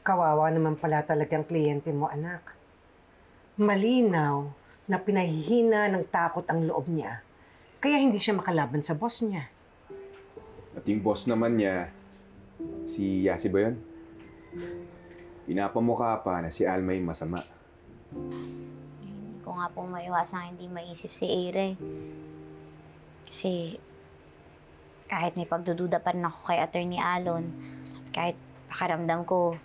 Kawawa naman pala talagang kliyente mo, anak. Malinaw na pinahihina ng takot ang loob niya, kaya hindi siya makalaban sa boss niya. At yung boss naman niya, si Yasi ba yun? Pinapamukha pa na si Alma yung masama. Hindi ko nga po maiwasang hindi maisip si Ira eh. Kasi kahit may pagdududa pa rin ako kay Attorney Alon, at kahit pakaramdam ko,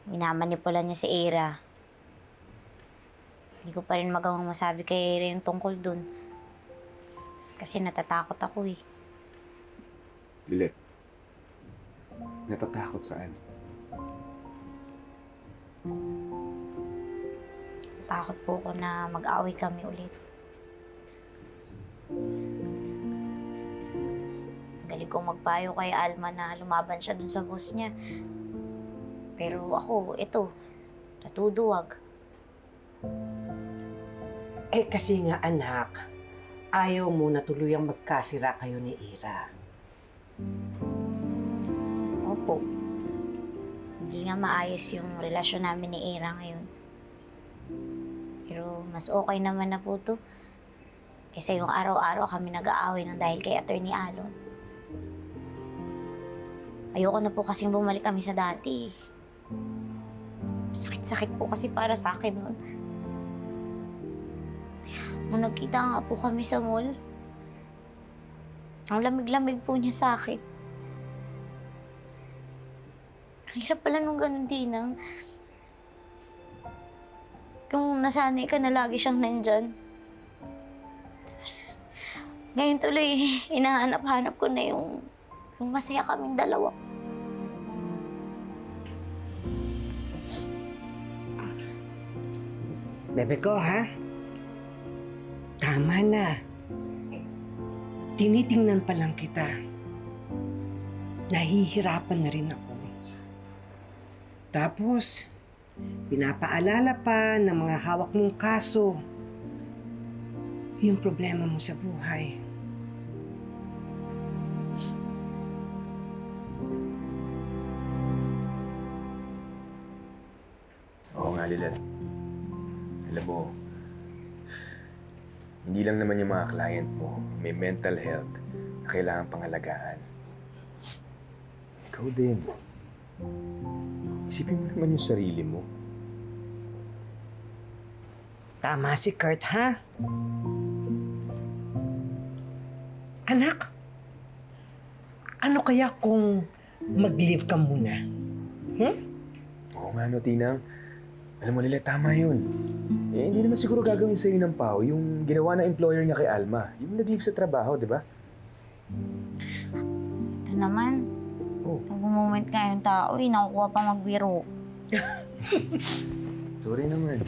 minamanipula niya si Ira, hindi ko pa rin magawang masabi kay Ira yung tungkol dun. Kasi natatakot ako eh. Lilet, natatakot saan? Takot po ko na mag-away kami ulit. Galing kong magpayo kay Alma na lumaban siya dun sa boss niya. Pero ako, ito, natuduwag. Eh kasi nga anak, ayaw mo na tuluyang magkasira kayo ni Ira. Opo. Hindi nga maayos yung relasyon namin ni Ira ngayon. Pero mas okay naman na po to. Kaysa yung araw-araw kami nag-aaway ng dahil kay Attorney Alon. Ayoko na po kasing bumalik kami sa dati. Sakit-sakit po kasi para sa akin nun. Nung nagkita nga po kami sa mall, ang lamig-lamig po niya sa akin. Ang hirap pala nung ganun din ang kung nasanay ka na lagi siyang nandyan. Tapos, ngayon tuloy, hinahanap-hanap ko na yung masaya kaming dalawa. Bebe ko, ha? Tama na. Tinitingnan pa lang kita. Nahihirapan na rin ako. Tapos, pinapaalala pa ng mga hawak mong kaso yung problema mo sa buhay. Oo nga, Lilet. Alam mo, hindi lang naman yung mga client mo may mental health na kailangan pangalagaan. Ikaw din. Isipin mo naman yung sarili mo. Tama si Kurt, ha? Anak, ano kaya kung mag-leave ka muna? Oo nga, no, Tinang. Alam mo, Lilet, tama yun. Eh, hindi naman siguro gagawin sa'yo ng Pao yung ginawa ng employer niya kay Alma. Yung nag-leave sa trabaho, di ba? Ito naman, nag-moment nga yung tao eh, nakukuha pa magbiro. Sorry naman.